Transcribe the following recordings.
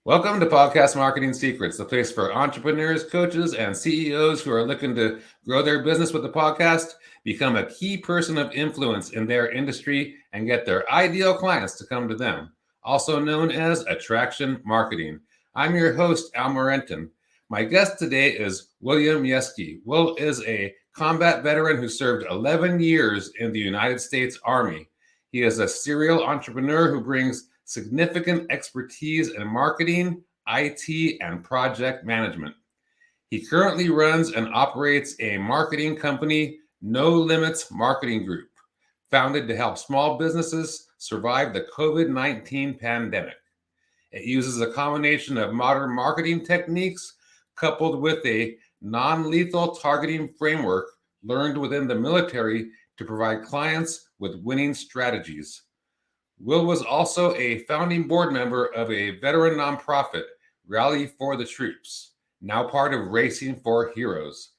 Welcome to Podcast Marketing Secrets, the place for entrepreneurs, coaches, and CEOs who are looking to grow their business with the podcast, become a key person of influence in their industry, and get their ideal clients to come to them, also known as attraction marketing. I'm your host, Al Morentin. My guest today is William Yeske. Will is a combat veteran who served 11 years in the United States Army. He is a serial entrepreneur who brings significant expertise in marketing, IT, and project management. He currently runs and operates a marketing company, No Limits Marketing Group, founded to help small businesses survive the COVID-19 pandemic. It uses a combination of modern marketing techniques coupled with a non-lethal targeting framework learned within the military to provide clients with winning strategies. Will was also a founding board member of a veteran nonprofit, Rally for the Troops, now part of Racing for Heroes,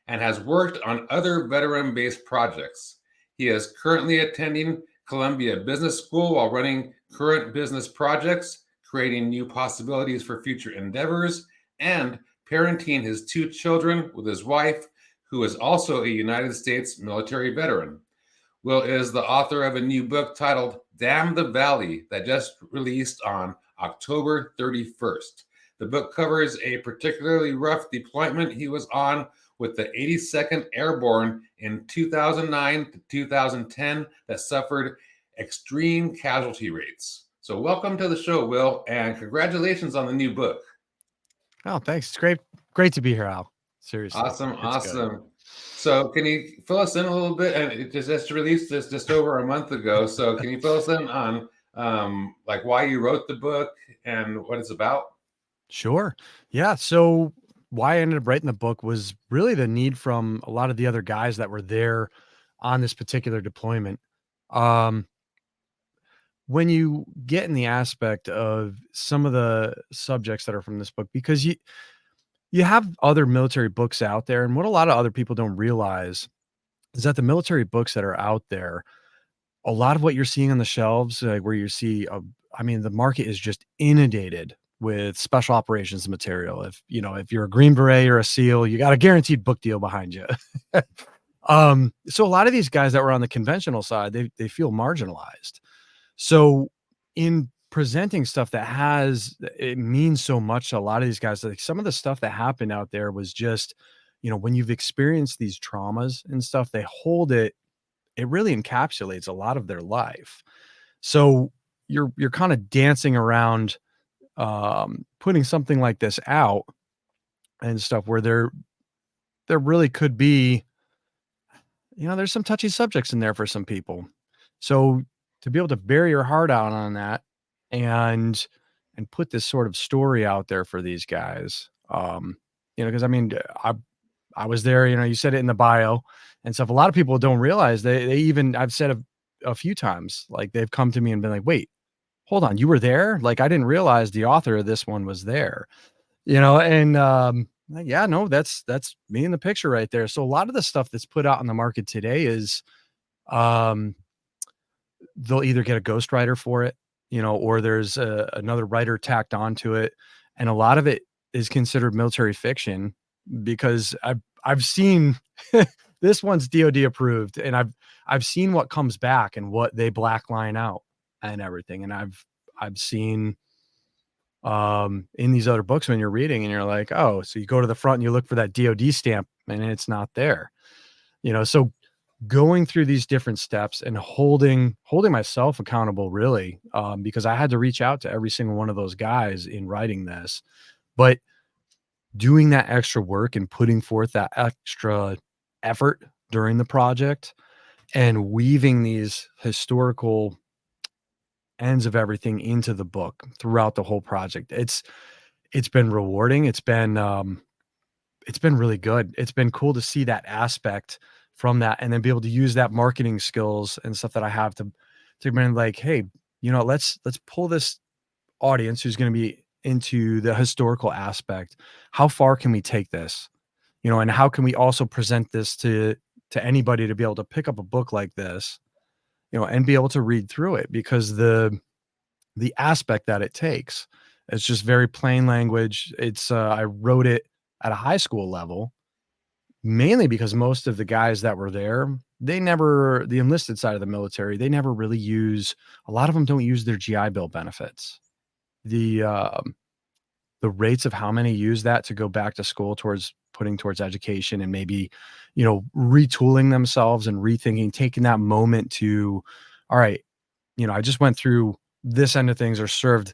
and has worked on other veteran-based projects. He is currently attending Columbia Business School while running current business projects, creating new possibilities for future endeavors, and parenting his 2 children with his wife, who is also a United States military veteran. Will is the author of a new book titled Damn the Valley that just released on October 31st. The book covers a particularly rough deployment he was on with the 82nd Airborne in 2009 to 2010 that suffered extreme casualty rates. So welcome to the show, Will, and congratulations on the new book. Oh, thanks. It's great to be here, Al. Seriously. Awesome. Good. So can you fill us in a little bit? And it just released this just over a month ago. So can you fill us in on like why you wrote the book and what it's about? Sure. Yeah. So why I ended up writing the book was really the need from a lot of the other guys that were there on this particular deployment. When you get in the aspect of some of the subjects that are from this book, because you have other military books out there, and what a lot of other people don't realize is that the military books that are out there, a lot of what you're seeing on the shelves, like where you see, the market is just inundated with special operations material. If you're a Green Beret or a SEAL, you got a guaranteed book deal behind you. So a lot of these guys that were on the conventional side, they feel marginalized. So in presenting stuff it means so much to a lot of these guys. Like some of the stuff that happened out there was just, when you've experienced these traumas and stuff, they hold it really encapsulates a lot of their life. So you're kind of dancing around, putting something like this out and stuff where there really could be, there's some touchy subjects in there for some people. So to be able to bear your heart out on that and put this sort of story out there for these guys, because I was there, you said it in the bio and stuff. A lot of people don't realize they even, I've said a few times, like they've come to me and been like, wait, hold on, you were there? Like, I didn't realize the author of this one was there, and yeah, no, that's me in the picture right there. So a lot of the stuff that's put out on the market today is, they'll either get a ghostwriter for it, or there's another writer tacked onto it. And a lot of it is considered military fiction because I've seen this one's DoD approved, and I've seen what comes back and what they black line out and everything. And I've seen in these other books when you're reading and you're like, oh, so you go to the front and you look for that DoD stamp and it's not there, so going through these different steps and holding myself accountable, really, because I had to reach out to every single one of those guys in writing this, but doing that extra work and putting forth that extra effort during the project and weaving these historical ends of everything into the book throughout the whole project. It's been rewarding. It's been really good. It's been cool to see that aspect from that and then be able to use that marketing skills and stuff that I have to be like, hey, let's pull this audience who's going to be into the historical aspect. How far can we take this? And how can we also present this to anybody to be able to pick up a book like this, and be able to read through it, because the aspect that it takes It's just very plain language. It's I wrote it at a high school level, mainly because most of the guys that were there, the enlisted side of the military, they never really use, a lot of them don't use their GI Bill benefits. The, the rates of how many use that to go back to school towards putting towards education and maybe, retooling themselves and rethinking, taking that moment to, all right, I just went through this end of things or served,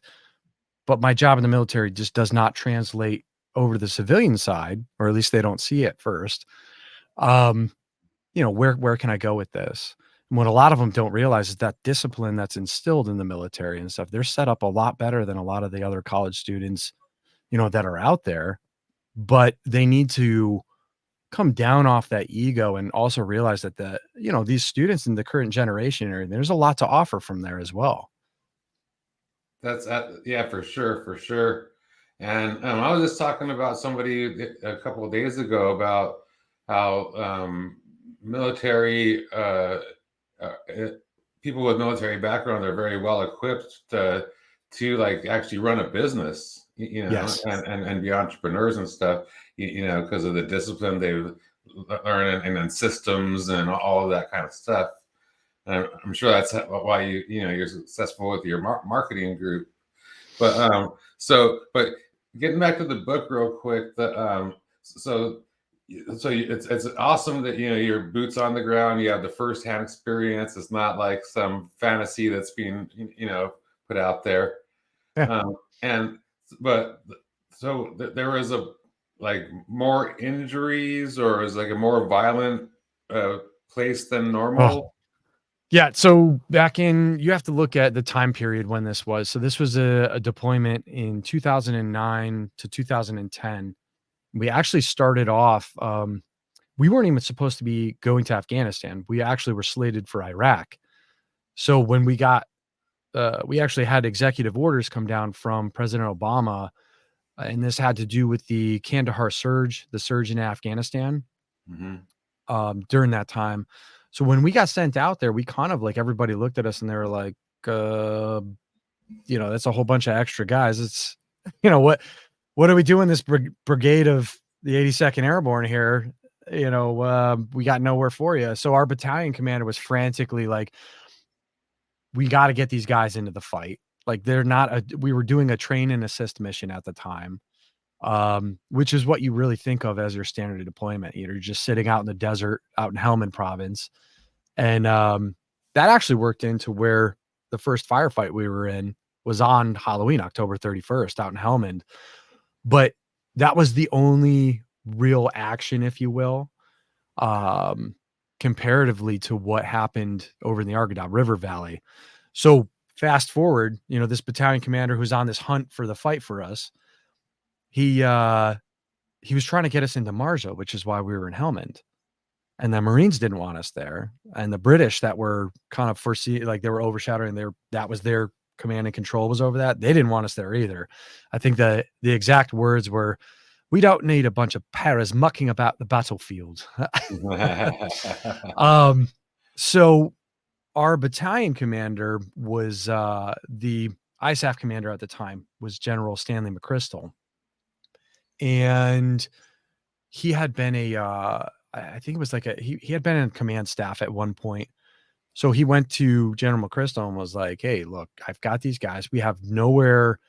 but my job in the military just does not translate over to the civilian side, or at least they don't see it first. Um, where can I go with this? And what a lot of them don't realize is that discipline that's instilled in the military and stuff, they're set up a lot better than a lot of the other college students, that are out there, but they need to come down off that ego and also realize that these students in the current generation there's a lot to offer from there as well. That's yeah, for sure, for sure. And I was just talking about somebody a couple of days ago about how military people with military background are very well equipped to like actually run a business, Yes. and be entrepreneurs and stuff, because of the discipline they've learned and then systems and all of that kind of stuff. And I'm sure that's why you're successful with your marketing group. But but getting back to the book real quick, it's awesome that your boots on the ground. You have the firsthand experience. It's not like some fantasy that's being put out there. Yeah. And but so there was like more injuries, or is like a more violent place than normal. Oh. Yeah. So you have to look at the time period when this was. So this was a deployment in 2009 to 2010. We actually started off, we weren't even supposed to be going to Afghanistan. We actually were slated for Iraq. So when we actually had executive orders come down from President Obama, and this had to do with the Kandahar surge, the surge in Afghanistan. During that time. So when we got sent out there, we kind of like, everybody looked at us and they were like, that's a whole bunch of extra guys. It's, what are we doing this brigade of the 82nd Airborne here? We got nowhere for you. So our battalion commander was frantically like, we got to get these guys into the fight. Like we were doing a train and assist mission at the time. Which is what you really think of as your standard deployment. You're just sitting out in the desert, out in Helmand province. And that actually worked into where the first firefight we were in was on Halloween, October 31st, out in Helmand. But that was the only real action, if you will, comparatively to what happened over in the Argandab River Valley. So fast forward, this battalion commander who's on this hunt for the fight for us, he was trying to get us into Marja, which is why we were in Helmand. And the Marines didn't want us there. And the British that were kind of they were overshadowing that was their command and control was over that. They didn't want us there either. I think the exact words were, "We don't need a bunch of paras mucking about the battlefield." So our battalion commander was the ISAF commander at the time was General Stanley McChrystal. And he had been I think it was like he had been in command staff at one point. So he went to General McChrystal and was like, "Hey, look, I've got these guys. We have nowhere.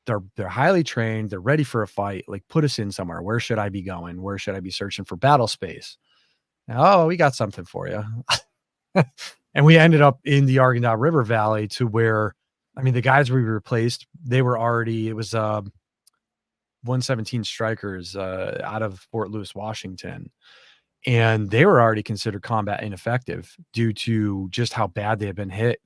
They're highly trained. They're ready for a fight. Like, put us in somewhere. Where should I be going? Where should I be searching for battle space?" "Oh, we got something for you." And we ended up in the Argandab River Valley to where, the guys we replaced, they were already, it was 117 Strikers out of Fort Lewis, Washington. And they were already considered combat ineffective due to just how bad they had been hit.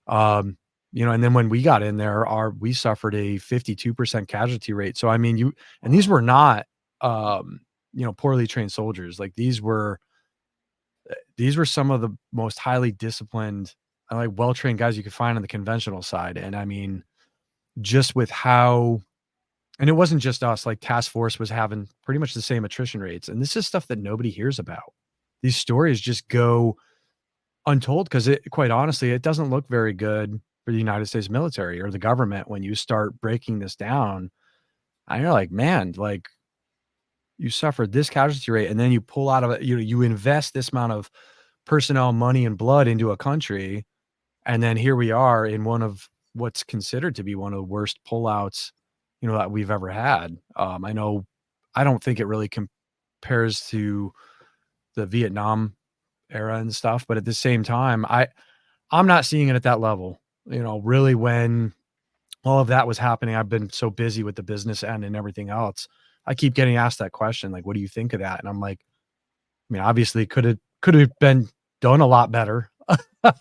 And then when we got in there, we suffered a 52% casualty rate. So, and these were not, poorly trained soldiers. Like these were some of the most highly disciplined, like well-trained guys you could find on the conventional side. And just with how, and it wasn't just us, like task force was having pretty much the same attrition rates. And this is stuff that nobody hears about. These stories just go untold because quite honestly, it doesn't look very good for the United States military or the government when you start breaking this down. And you're like, man, like you suffered this casualty rate, and then you pull out of it, you invest this amount of personnel, money, and blood into a country, and then here we are in one of what's considered to be one of the worst pullouts, that we've ever had. I don't think it really compares to the Vietnam era and stuff, but at the same time, I'm not seeing it at that level. Really, when all of that was happening, I've been so busy with the business end and everything else. I keep getting asked that question, like, what do you think of that? And I'm like, I mean, obviously could have been done a lot better. But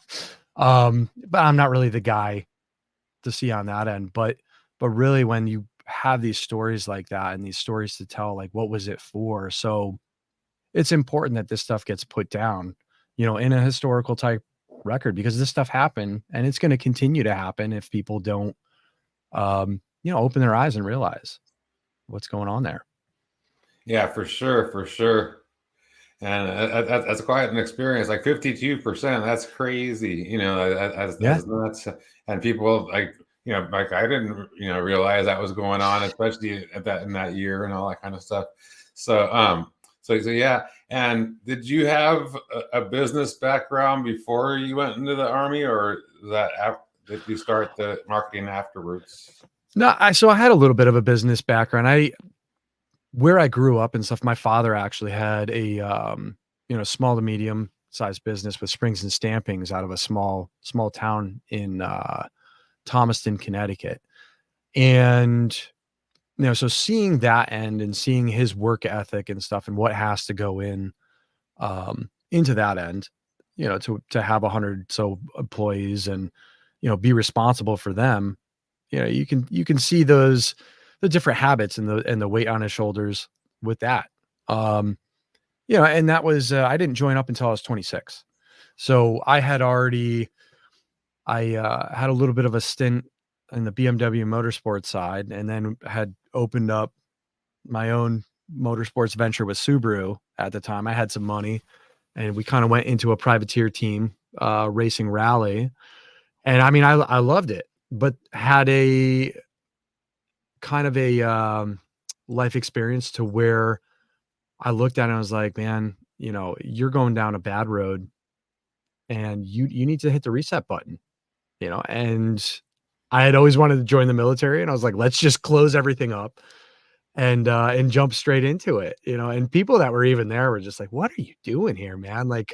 I'm not really the guy to see on that end. But really when you have these stories like that and these stories to tell, like, what was it for? So it's important that this stuff gets put down, in a historical type record, because this stuff happened and it's going to continue to happen if people don't, open their eyes and realize what's going on there. Yeah, for sure, for sure. And that's quite an experience. Like 52%, that's crazy. Yeah. As nuts. And people like I didn't realize that was going on, especially in that year and all that kind of stuff. So yeah. And did you have a business background before you went into the Army, or did you start the marketing afterwards? No, so I had a little bit of a business background. Where I grew up and stuff, my father actually had a small to medium sized business with springs and stampings out of a small town in Thomaston, Connecticut. And so seeing that end and seeing his work ethic and stuff and what has to go into that end, to have 100 so employees and be responsible for them, you can see the different habits and the weight on his shoulders with that. And that was I didn't join up until I was 26. So I had already had a little bit of a stint in the BMW motorsports side, and then had opened up my own motorsports venture with Subaru at the time. I had some money, and we kind of went into a privateer team racing rally. And I mean, I loved it, but had a kind of a life experience to where I looked at it and I was like, man, you're going down a bad road and you need to hit the reset button, and I had always wanted to join the military, and I was like, let's just close everything up and jump straight into it, and people that were even there were just like, what are you doing here, man? Like,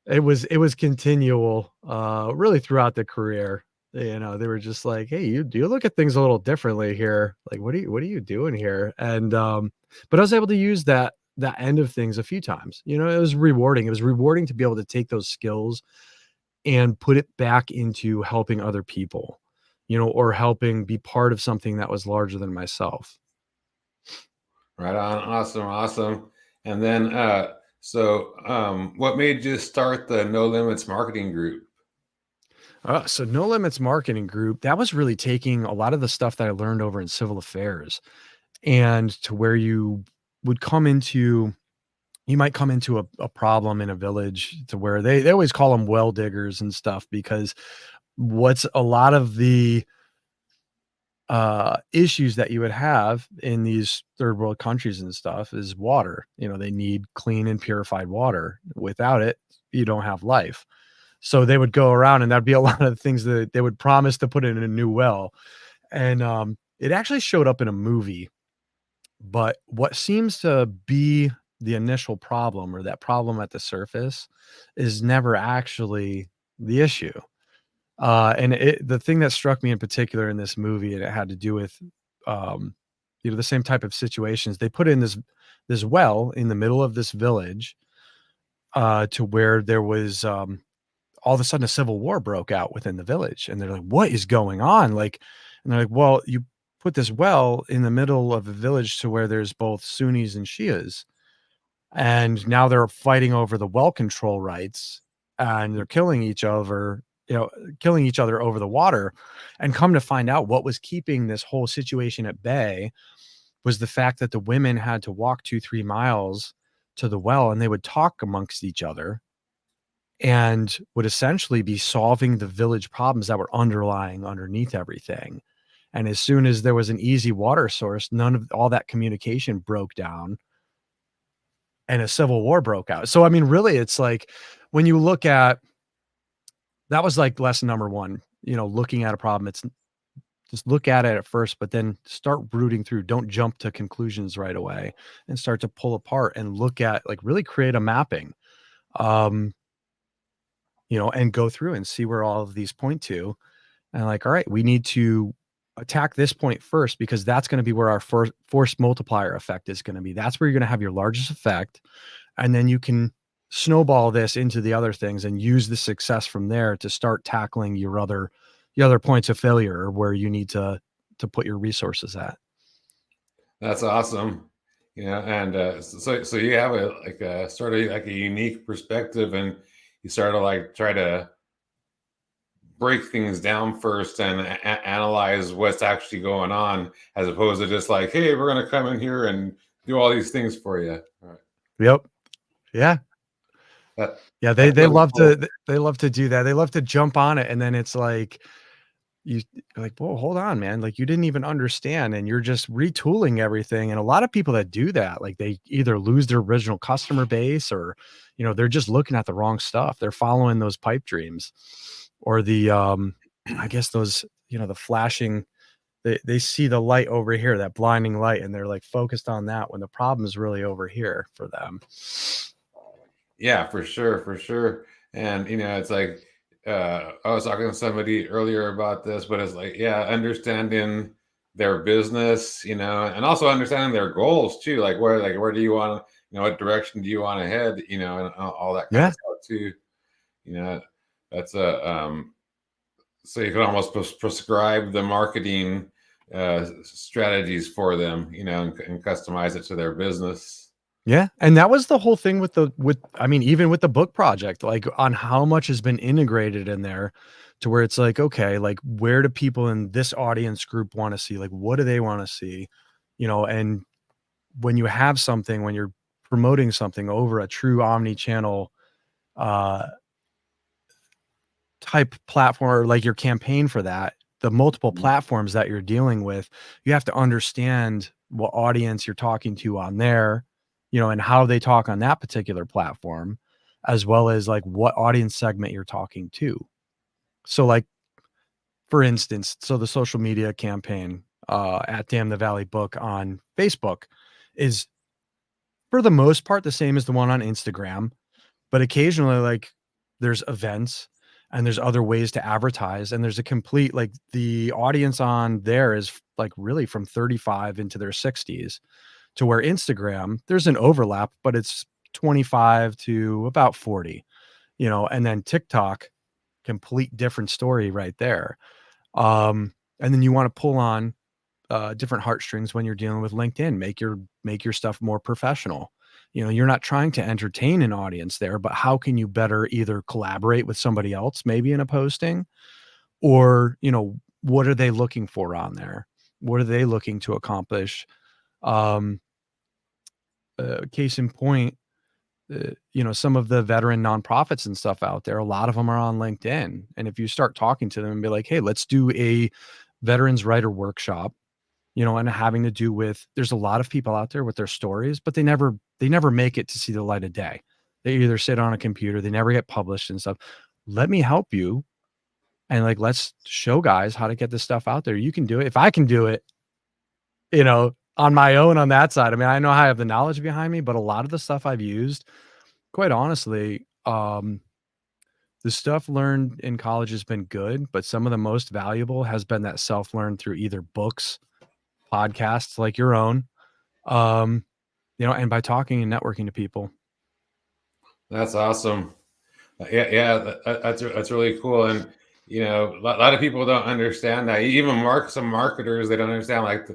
it was continual, really throughout the career. They were just like, hey, you look at things a little differently here. Like, what are you doing here? And, but I was able to use that end of things a few times. It was rewarding. It was rewarding to be able to take those skills and put it back into helping other people, or helping be part of something that was larger than myself. Right on. Awesome. And then, what made you start the No Limits Marketing Group? So No Limits Marketing Group, that was really taking a lot of the stuff that I learned over in civil affairs, and to where you might come into a problem in a village, to where they always call them well diggers and stuff, because what's a lot of the issues that you would have in these third world countries and stuff is water. They need clean and purified water. Without it, you don't have life. So they would go around, and that'd be a lot of things that they would promise to put in a new well. And it actually showed up in a movie. But what seems to be the initial problem, or that problem at the surface, is never actually the issue. And the thing that struck me in particular in this movie, and it had to do with, the same type of situations. They put in this well in the middle of this village, to where there was, all of a sudden a civil war broke out within the village, and they're like, what is going on? Like, and they're like, well, you put this well in the middle of the village to where there's both Sunnis and Shias, and now they're fighting over the well control rights, and they're killing each other over the water. And come to find out, what was keeping this whole situation at bay was the fact that the women had to walk 2-3 miles to the well, and they would talk amongst each other. and would essentially be solving the village problems that were underlying underneath everything. And as soon as there was an easy water source, none of all that communication broke down and a civil war broke out. So, I mean, really, it's like when you look at that was like lesson number one, looking at a problem. It's just look at it at first, but then start rooting through. Don't jump to conclusions right away and start to pull apart and look at like really create a mapping, um, and go through and see where all of these point to. And like, all right, we need to attack this point first because that's going to be where our force multiplier effect is going to be. That's where you're going to have your largest effect. And then you can snowball this into the other things and use the success from there to start tackling the other points of failure or where you need to put your resources at. That's awesome. And so you have a sort of like a unique perspective, and you sort of like try to break things down first and analyze what's actually going on, as opposed to just like, hey, we're going to come in here and do all these things for you. All right. Yep. Yeah. Yeah. They really love cool. they love to do that. They love to jump on it. And then it's like, you're like, whoa, hold on, man. Like you didn't even understand and you're just retooling everything. And a lot of people that do that, like they either lose their original customer base or, they're just looking at the wrong stuff. They're following those pipe dreams or the, I guess those, the flashing, they see the light over here, that blinding light, and they're like focused on that when the problem is really over here for them. Yeah, for sure, for sure. And it's like I was talking to somebody earlier about this, but it's like, yeah, understanding their business, and also understanding their goals too. Like where do you want to, what direction do you want to head, and all that kind of stuff too. That's so you can almost prescribe the marketing strategies for them, and customize it to their business. Yeah, and that was the whole thing I mean, even with the book project, like, on how much has been integrated in there to where it's like, okay, like, where do people in this audience group wanna see? Like, what do they wanna see? And when you have something, when you're promoting something over a true omni-channel, uh, type platform or, like, your campaign for that, the multiple platforms that you're dealing with, you have to understand what audience you're talking to on there, and how they talk on that particular platform, as well as, like, what audience segment you're talking to. So, like, for instance, the social media campaign, at Damn the Valley Book on Facebook is, for the most part, the same as the one on Instagram, but occasionally, like, there's events and there's other ways to advertise, and there's a complete like, the audience on there is, like, really from 35 into their 60s, to where Instagram, there's an overlap, but it's 25 to about 40, and then TikTok, complete different story right there. And then you wanna pull on, different heartstrings when you're dealing with LinkedIn, make your stuff more professional. You're not trying to entertain an audience there, but how can you better either collaborate with somebody else maybe in a posting or, what are they looking for on there? What are they looking to accomplish? Um, Case in point, some of the veteran nonprofits and stuff out there, a lot of them are on LinkedIn. And if you start talking to them and be like, hey, let's do a veterans writer workshop, and having to do with, there's a lot of people out there with their stories, but they never make it to see the light of day. They either sit on a computer, they never get published and stuff. Let me help you. And like, let's show guys how to get this stuff out there. You can do it. If I can do it, on my own on that side. I mean, I know I have the knowledge behind me, but a lot of the stuff I've used, quite honestly, the stuff learned in college has been good, but some of the most valuable has been that self-learned through either books, podcasts like your own, and by talking and networking to people. That's awesome. Yeah, that's really cool. And a lot of people don't understand that. Even some marketers, they don't understand like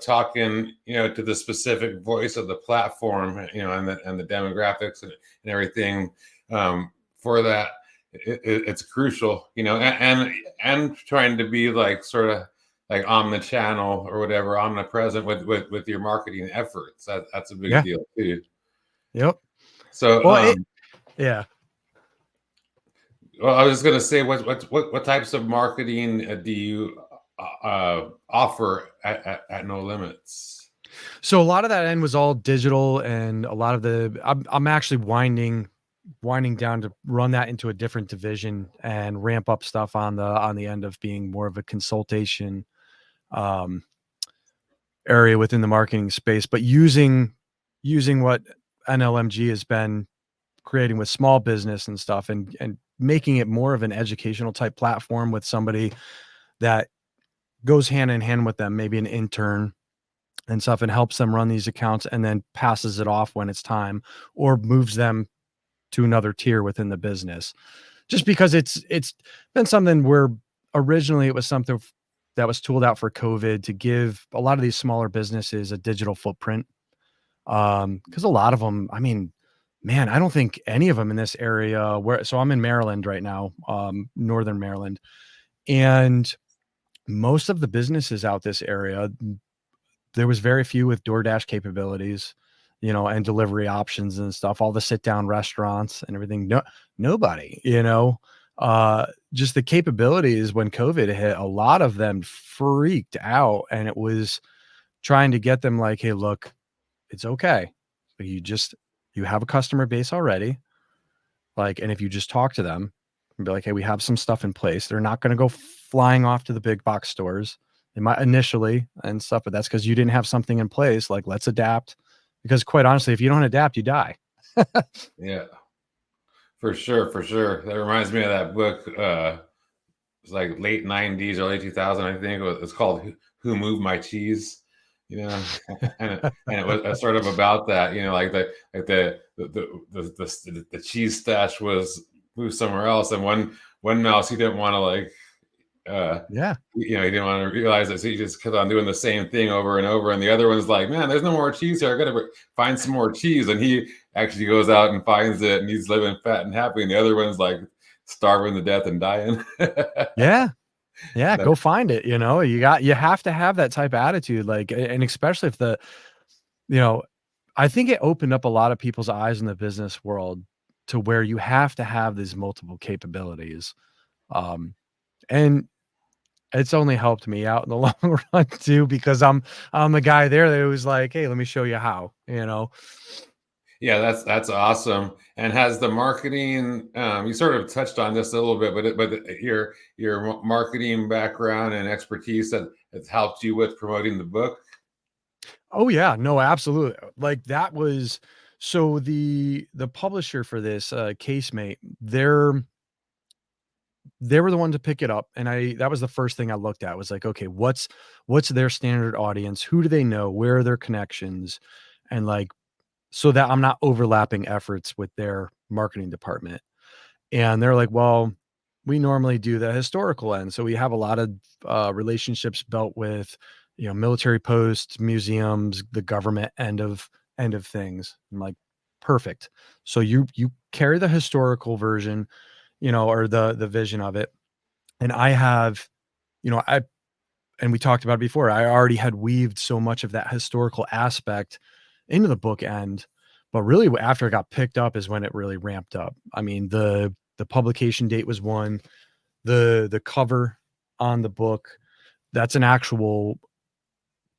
talking to the specific voice of the platform, and the demographics and everything, for that. It's crucial, and trying to be like sort of like on the channel or whatever, omnipresent with your marketing efforts. That's a big deal too. Yep. So Well, yeah. Well, I was just gonna say, what types of marketing do you offer at No Limits? So a lot of that end was all digital, and a lot of the I'm actually winding down to run that into a different division and ramp up stuff on the end of being more of a consultation um area within the marketing space, but using what NLMG has been creating with small business and stuff, and making it more of an educational type platform with somebody that goes hand in hand with them, maybe an intern and stuff, and helps them run these accounts and then passes it off when it's time, or moves them to another tier within the business. Just because it's been something where originally it was something that was tooled out for COVID to give a lot of these smaller businesses a digital footprint. Because a lot of them, I mean, man, I don't think any of them in this area where, so I'm in Maryland right now, Northern Maryland, and most of the businesses out this area, there was very few with DoorDash capabilities, and delivery options and stuff, all the sit down restaurants and everything. No, nobody, just the capabilities when COVID hit, a lot of them freaked out, and it was trying to get them like, hey, look, it's okay. But you have a customer base already. Like, and if you just talk to them and be like, hey, we have some stuff in place, they're not going to go flying off to the big box stores. They might initially and stuff, but that's because you didn't have something in place. Like, let's adapt. Because quite honestly, if you don't adapt, you die. Yeah, for sure, for sure. That reminds me of that book. It's like late '90s, early 2000, I think. It's called "Who Moved My Cheese," and it was sort of about that. The cheese stash was moved somewhere else, and one mouse, he didn't want to Yeah. he didn't want to realize it, so he just kept on doing the same thing over and over. And the other one's like, man, there's no more cheese here. I gotta find some more cheese. And he actually goes out and finds it, and he's living fat and happy. And the other one's like starving to death and dying. Yeah. Yeah. That- Go find it. You have to have that type of attitude. Like, and especially if you know, I think it opened up a lot of people's eyes in the business world to where you have to have these multiple capabilities. Um, and it's only helped me out in the long run too, because I'm the guy there that was like, hey, let me show you how. yeah, that's awesome. And has the marketing? You sort of touched on this a little bit, but your marketing background and expertise that has helped you with promoting the book. Oh yeah, no, absolutely. Like that was so the publisher for this, Casemate, they were the one to pick it up, and that was the first thing I looked at, was like, okay, what's their standard audience? Who do they know? Where are their connections? And like, so that I'm not overlapping efforts with their marketing department. And they're like, well, we normally do the historical end. So we have a lot of relationships built with, military posts, museums, the government end of things. I'm like, perfect. So you carry the historical version, or the vision of it. And I have, I and we talked about it before. I already had weaved so much of that historical aspect into the book end, but really after it got picked up is when it really ramped up. I mean, the publication date was one, the cover on the book, that's an actual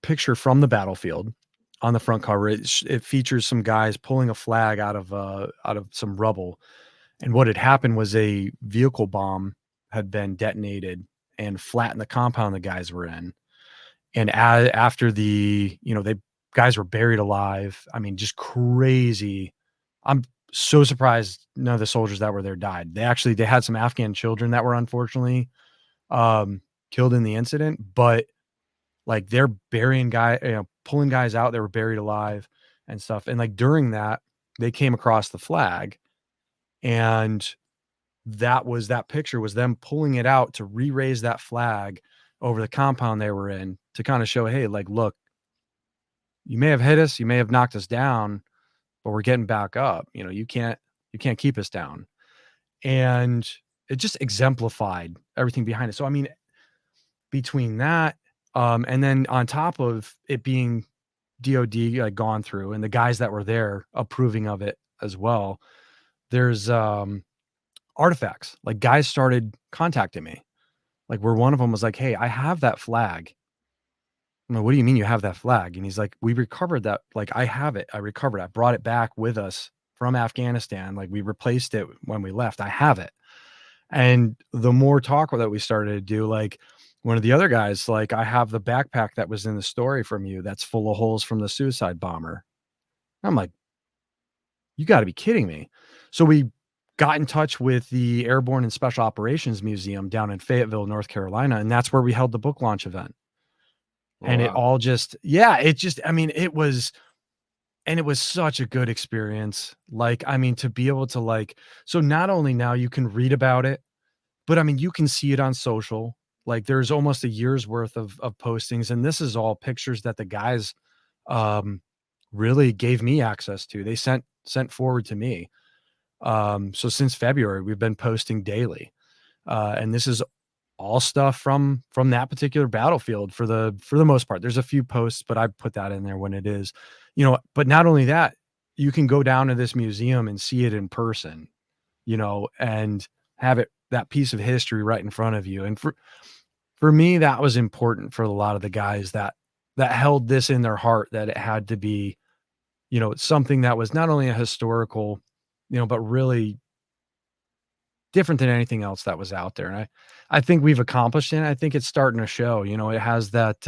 picture from the battlefield on the front cover. It features some guys pulling a flag out of some rubble. And what had happened was a vehicle bomb had been detonated and flattened the compound the guys were in. And after they guys were buried alive. I mean, just crazy. I'm so surprised none of the soldiers that were there died. They had some Afghan children that were unfortunately killed in the incident, but like they're burying pulling guys out that were buried alive and stuff. And like during that, they came across the flag, and that picture was them pulling it out to re-raise that flag over the compound they were in, to kind of show, hey, like, look, you may have hit us, you may have knocked us down, but we're getting back up. You can't keep us down. And it just exemplified everything behind it. So I mean, between that, and then on top of it being DOD like gone through, and the guys that were there approving of it as well, there's artifacts. Like guys started contacting me, like where one of them was like, "Hey, I have that flag." I'm like, "What do you mean you have that flag?" And he's like, "We recovered that. Like I have it. I recovered it. I brought it back with us from Afghanistan. Like we replaced it when we left. I have it." And the more talk that we started to do, like one of the other guys, like, "I have the backpack that was in the story from you that's full of holes from the suicide bomber." I'm like, "You gotta be kidding me." So we got in touch with the Airborne and Special Operations Museum down in Fayetteville, North Carolina, and that's where we held the book launch event. Oh, And it wow. all just yeah, it just I mean, it was such a good experience. Like, I mean, to be able to, like so not only now you can read about it, but I mean, you can see it on social. Like, there's almost a year's worth of postings, and this is all pictures that the guys, um, really gave me access to. They sent forward to me. So since February, we've been posting daily, and this is all stuff from that particular battlefield for the most part. There's a few posts, but I put that in there when it is, but not only that, you can go down to this museum and see it in person, and have it that piece of history right in front of you. And for me, that was important for a lot of the guys that held this in their heart, that it had to be, something that was not only a historical, but really different than anything else that was out there. And I think we've accomplished it. And I think it's starting to show. It has that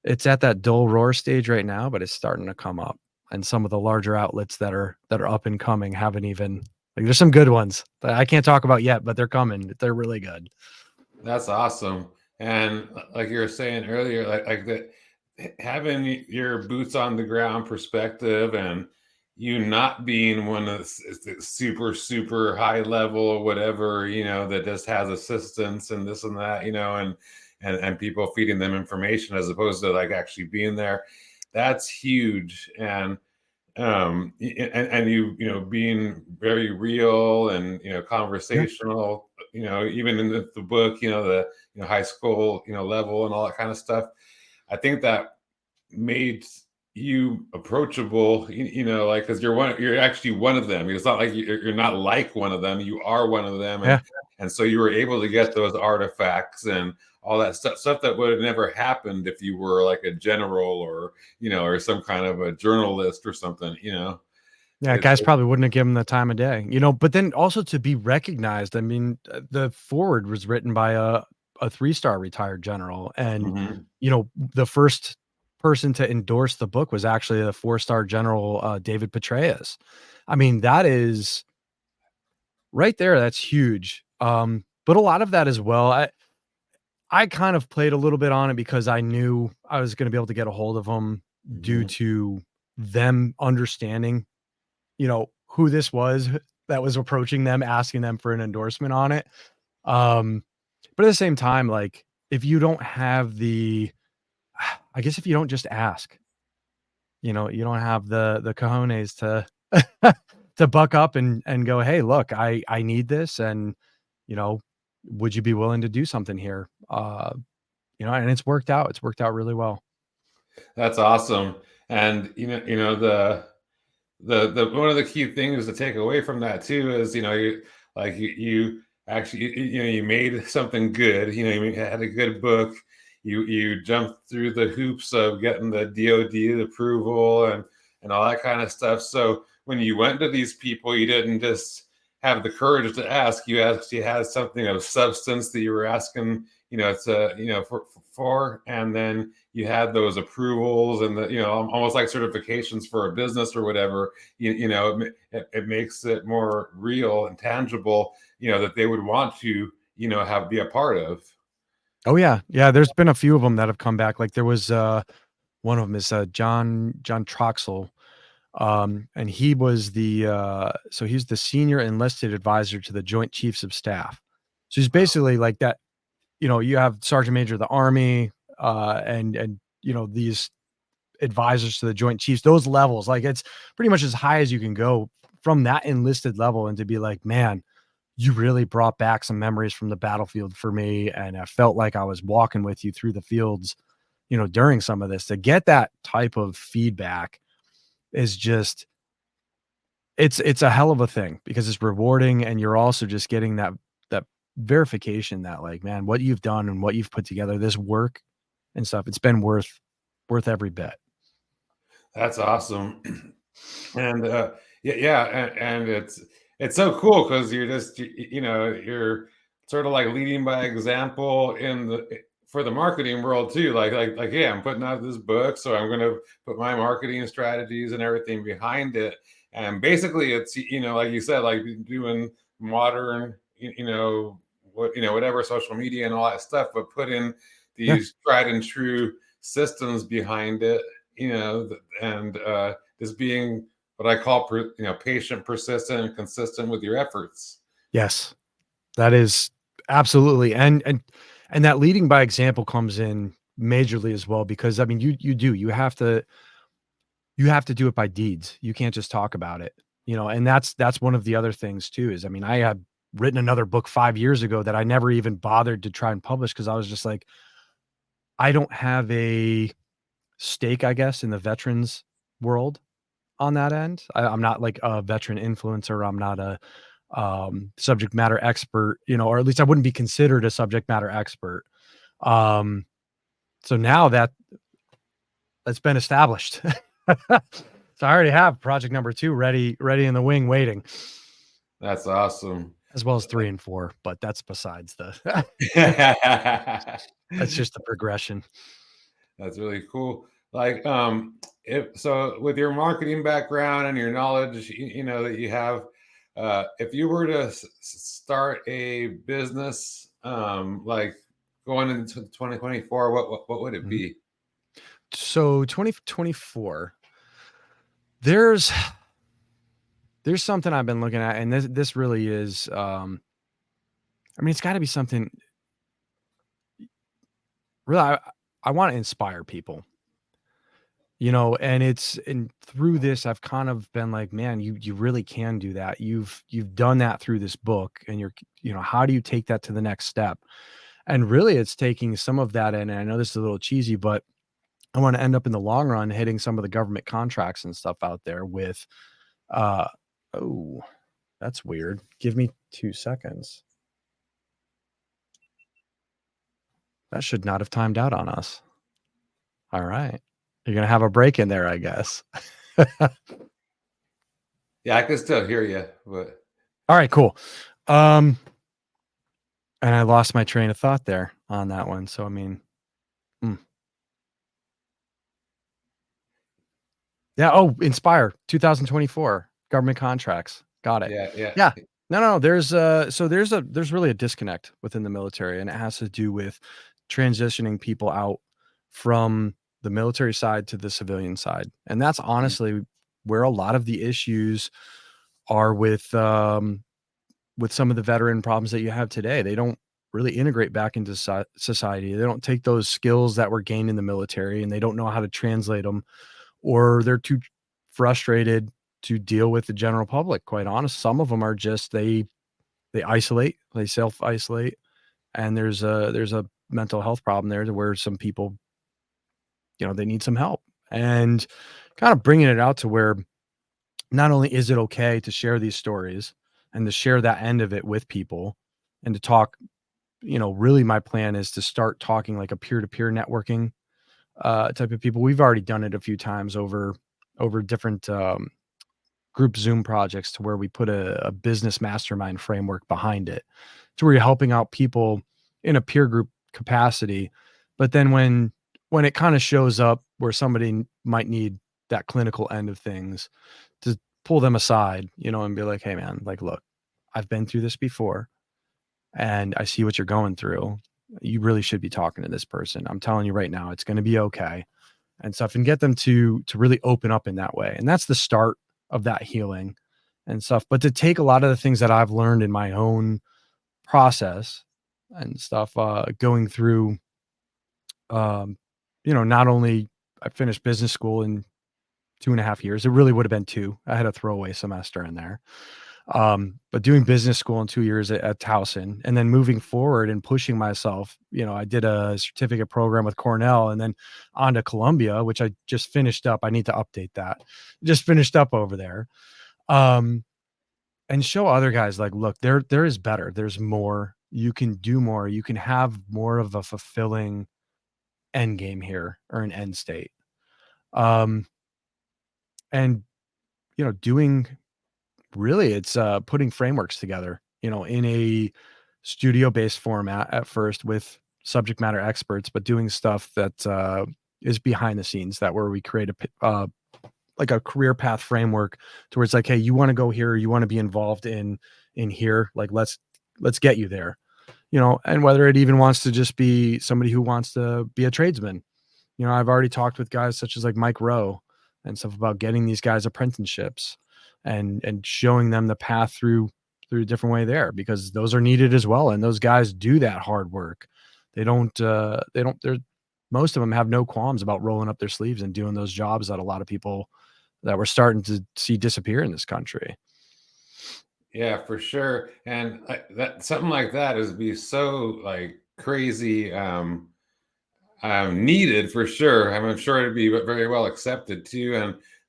it's at that dull roar stage right now, but it's starting to come up. And some of the larger outlets that are up and coming haven't even like there's some good ones that I can't talk about yet, but they're coming. They're really good. That's awesome. And like you were saying earlier, like that having your boots on the ground perspective and you not being one of the super, super high level or whatever, that just has assistants and this and that, and people feeding them information as opposed to like actually being there. That's huge. And being very real and Yeah. conversational, even in the book, the high school level and all that kind of stuff. I think that made you approachable, like because you're actually one of them. It's not like you're not like one of them, you are one of them. and Yeah. and so you were able to get those artifacts and all that stuff that would have never happened if you were like a general or or some kind of a journalist or something. Yeah, It's guys probably wouldn't have given the time of day, but then also to be recognized. I mean, the forward was written by a 3-star retired general, and Mhm. the first person to endorse the book was actually a 4-star general, David Petraeus. I mean, that is right there. That's huge. But a lot of that as well. I kind of played a little bit on it because I knew I was going to be able to get a hold of them due Mhm. to them understanding who this was that was approaching them, asking them for an endorsement on it. Um, but at the same time, like, if you don't have I guess if you don't just ask, you don't have the cojones to to buck up and go, "Hey, look, I need this, and, you know, would you be willing to do something here?" And it's worked out. It's worked out really well. That's awesome. And the one of the key things to take away from that too is you actually you made something good. You had a good book. You jumped through the hoops of getting the DoD approval and all that kind of stuff. So when you went to these people, you didn't just have the courage to ask. You actually had something of substance that you were asking, for, and then you had those approvals and the almost like certifications for a business or whatever. It makes it more real and tangible, that they would want to have be a part of. Oh, yeah. Yeah, there's been a few of them that have come back. Like, there was, one of them is, John Troxel, and he was he's the senior enlisted advisor to the Joint Chiefs of Staff. So he's basically like that. You have Sergeant Major of the Army, and these advisors to the Joint Chiefs, those levels, like, it's pretty much as high as you can go from that enlisted level, and to be like, "Man, you really brought back some memories from the battlefield for me, and I felt like I was walking with you through the fields, during some of this." To get that type of feedback is just It's a hell of a thing because it's rewarding, and you're also just getting that verification that, like, man, what you've done and what you've put together, this work and stuff, it's been worth every bit. That's awesome. And yeah, yeah, and it's so cool because you're just you're sort of like leading by example in the for the marketing world too. Like yeah, I'm putting out this book, so I'm going to put my marketing strategies and everything behind it. And basically, it's like you said, like doing modern whatever social media and all that stuff, but put in Yeah. these tried and true systems behind it. And just being what I call, patient, persistent, and consistent with your efforts. Yes. That is absolutely, and that leading by example comes in majorly as well because, I mean, you have to do it by deeds. You can't just talk about it, and that's one of the other things too is, I mean, I had written another book 5 years ago that I never even bothered to try and publish because I was just like, I don't have a stake, I guess, in the veterans world on that end. I'm not like a veteran influencer. I'm not a subject matter expert, or at least I wouldn't be considered a subject matter expert. Um, so now that's been established. So I already have project number 2 ready in the wing waiting. That's awesome. As well as 3 and 4, but that's besides the that's just the progression. That's really cool. Like, if so, with your marketing background and your knowledge, that you have, if you were to start a business, like going into 2024, what would it Mhm. be? So 2024, there's something I've been looking at, and this really is, I mean, it's gotta be something really. I wanna inspire people, and through this, I've kind of been like, "Man, you really can do that. You've done that through this book, and how do you take that to the next step?" And really, it's taking some of that in, and I know this is a little cheesy, but I wanna end up in the long run hitting some of the government contracts and stuff out there with, uh oh, that's weird. Give me 2 seconds. That should not have timed out on us. All right. You're gonna have a break in there, I guess. Yeah, I can still hear you, but All right, cool. Um, and I lost my train of thought there on that one. So I mean, mm. Yeah. Oh, Inspire 2024 government contracts. Got it. yeah, yeah, Yeah. No. There's really a disconnect within the military, and it has to do with transitioning people out from the military side to the civilian side, and that's mm, honestly where a lot of the issues are with some of the veteran problems that you have today. They don't really integrate back into society. They don't take those skills that were gained in the military, and they don't know how to translate them, or they're too frustrated to deal with the general public. Quite honest, some of them are just they isolate, they self isolate, and there's a mental health problem there to where some people, they need some help, and kind of bringing it out to where not only is it okay to share these stories and to share that end of it with people and to talk, really my plan is to start talking like a peer-to-peer networking type of people. We've already done it a few times over different group Zoom projects to where we put a business mastermind framework behind it to where you're helping out people in a peer group capacity. But then when it kind of shows up where somebody might need that clinical end of things, to pull them aside, and be like, "Hey man, like, look, I've been through this before and I see what you're going through. You really should be talking to this person. I'm telling you right now, it's going to be okay." And stuff, and get them to really open up in that way. And that's the start of that healing and stuff. But to take a lot of the things that I've learned in my own process and stuff, going through, not only I finished business school in 2.5 years. It really would have been 2. I had a throwaway semester in there. But doing business school in 2 years at Towson, and then moving forward and pushing myself, I did a certificate program with Cornell and then on to Columbia, which I just finished up. I need to update that. Just finished up over there. Um, and show other guys like, look, there is better. There's more. You can do more. You can have more of a fulfilling end game here, or an end state. Um, and doing really, it's putting frameworks together, in a studio based format at first with subject matter experts, but doing stuff that is behind the scenes, that where we create like a career path framework to where it's like, hey, you want to go here, you want to be involved in here, like let's get you there, and whether it even wants to just be somebody who wants to be a tradesman. I've already talked with guys such as like Mike Rowe and stuff about getting these guys apprenticeships and showing them the path through a different way there, because those are needed as well. And those guys do that hard work. They're most of them have no qualms about rolling up their sleeves and doing those jobs that a lot of people that we're starting to see disappear in this country. Yeah, for sure. And that something like that is be so like crazy needed for sure. I'm sure it'd be very well accepted too,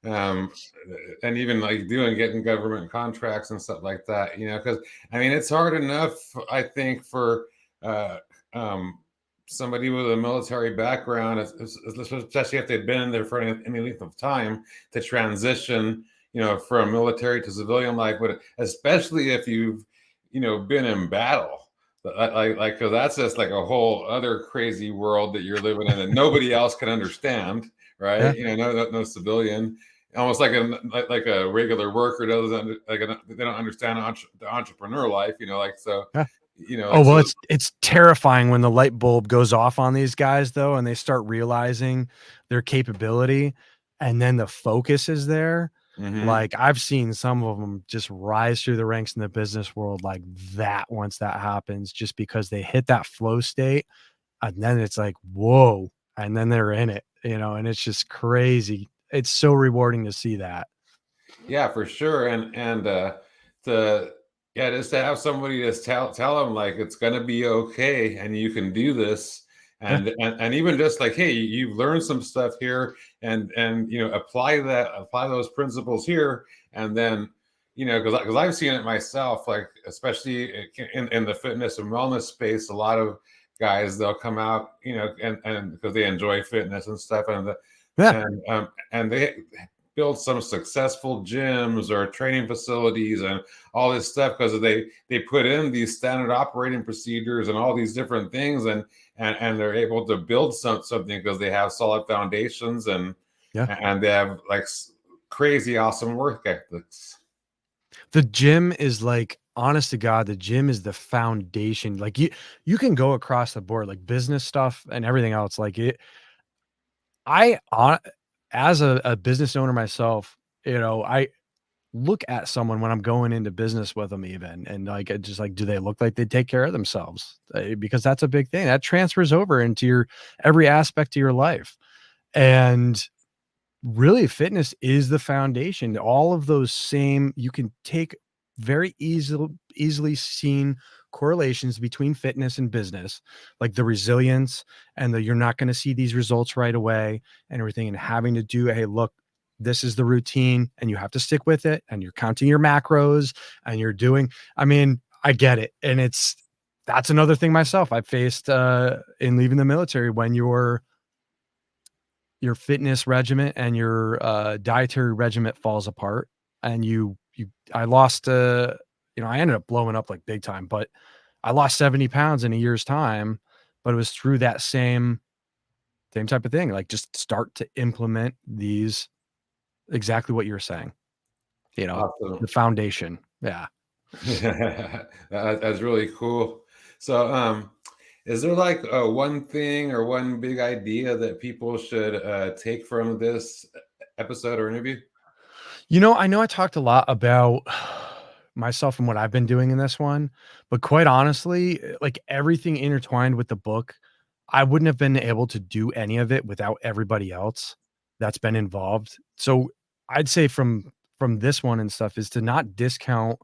and even like getting government contracts and stuff like that. Because I mean, it's hard enough, I think, for uh, um, somebody with a military background, especially if they've been in there for any length of time, to transition, from military to civilian life, but especially if you've, been in battle. Like, because that's just like a whole other crazy world that you're living in, and nobody else can understand, Yeah. right? No civilian, almost like a regular worker doesn't they don't understand the entrepreneur life, like so, Yeah. Oh, like well, so. it's terrifying when the light bulb goes off on these guys though, and they start realizing their capability, and then the focus is there. Mhm. Like, I've seen some of them just rise through the ranks in the business world like that once that happens, just because they hit that flow state, and then it's like, "Whoa," and then they're in it, and it's just crazy. It's so rewarding to see that. Yeah, for sure. And to yeah, just to have somebody just tell them like it's gonna be okay and you can do this. Yeah, And even just like, hey, you've learned some stuff here, and apply those principles here. And then, because I've seen it myself, like especially in the fitness and wellness space, a lot of guys, they'll come out, and because they enjoy fitness and stuff, yeah, and they build some successful gyms or training facilities and all this stuff because they put in these standard operating procedures and all these different things, and they're able to build something because they have solid foundations, yeah. and they have like crazy awesome work ethics. The gym is like, honest to God, the gym is the foundation. Like, you can go across the board, like business stuff and everything else. Like I on as a business owner myself, I look at someone when I'm going into business with them even, and like, I just like, do they look like they take care of themselves? Because that's a big thing that transfers over into your every aspect of your life. And really, fitness is the foundation. All of those same, you can take very easily seen correlations between fitness and business, like the resilience and the you're not going to see these results right away and everything, and having to do, hey, look, this is the routine and you have to stick with it, and you're counting your macros and you're doing, I mean, I get it. And that's another thing myself I faced in leaving the military, when your fitness regimen and your dietary regimen falls apart, and I lost I ended up blowing up like big time, but I lost 70 pounds in a year's time. But it was through that same type of thing, like just start to implement these, exactly what you're saying, Awesome. the foundation. Yeah. That's really cool. So, is there like one thing or one big idea that people should take from this episode or interview? I know I talked a lot about myself and what I've been doing in this one, but quite honestly, like everything intertwined with the book, I wouldn't have been able to do any of it without everybody else that's been involved. So I'd say from this one and stuff is to not discount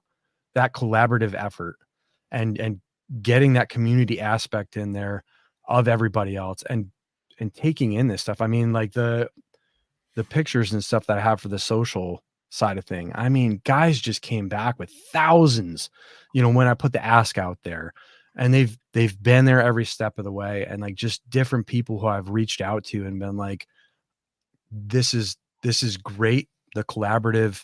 that collaborative effort, and getting that community aspect in there of everybody else, and taking in this stuff. I mean, like the pictures and stuff that I have for the social side of thing. I mean, guys just came back with thousands, when I put the ask out there, and they've been there every step of the way, and like just different people who I've reached out to and been like, this is great. The collaborative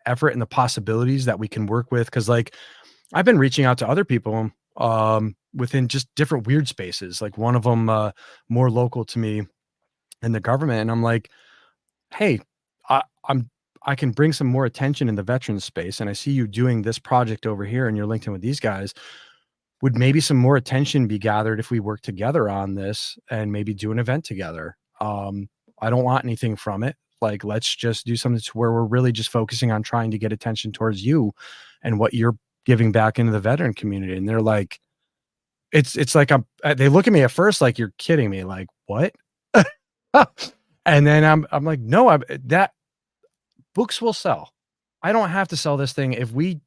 effort and the possibilities that we can work with. Cause like I've been reaching out to other people within just different weird spaces. Like one of them more local to me in the government. And I'm like, hey, I can bring some more attention in the veterans space. And I see you doing this project over here and you're linked in with these guys. Would maybe some more attention be gathered if we work together on this and maybe do an event together? I don't want anything from it. Like, let's just do something to where we're really just focusing on trying to get attention towards you and what you're giving back into the veteran community. And they're like, it's like they look at me at first like, you're kidding me. Like, what? And then I'm like, no, that books will sell. I don't have to sell this thing. If we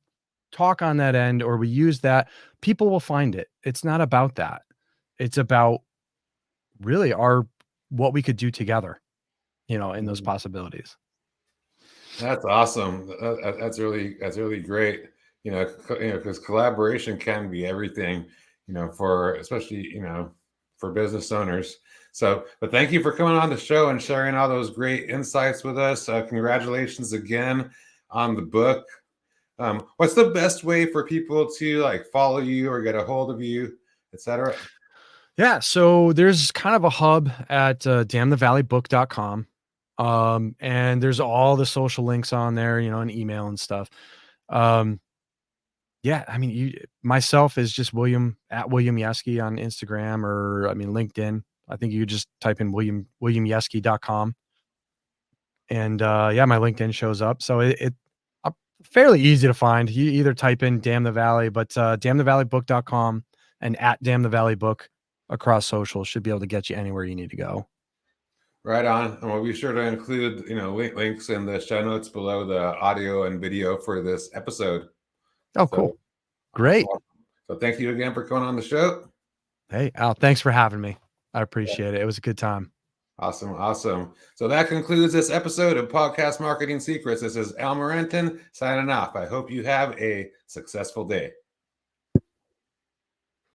talk on that end or we use that, people will find it. It's not about that. It's about really what we could do together, in those possibilities. That's awesome. That's really great. Because collaboration can be everything, for especially, for business owners. So, but thank you for coming on the show and sharing all those great insights with us. Congratulations again on the book. What's the best way for people to like follow you or get a hold of you, etc.? Yeah. So there's kind of a hub at damnthevalleybook.com. And there's all the social links on there, and email and stuff. Yeah, I mean, myself is just William Yeske on Instagram or LinkedIn. I think you could just type in williamyeske.com. And yeah, my LinkedIn shows up. So it's fairly easy to find. You either type in Damn the Valley, but damnthevalleybook.com and at Damn the Valley Book across social should be able to get you anywhere you need to go. Right on. And we'll be sure to include, links in the show notes below the audio and video for this episode. Oh, cool. Great. So thank you again for coming on the show. Hey, Al, thanks for having me. I appreciate it. It was a good time. Awesome. So that concludes this episode of Podcast Marketing Secrets. This is Al Morentin signing off. I hope you have a successful day.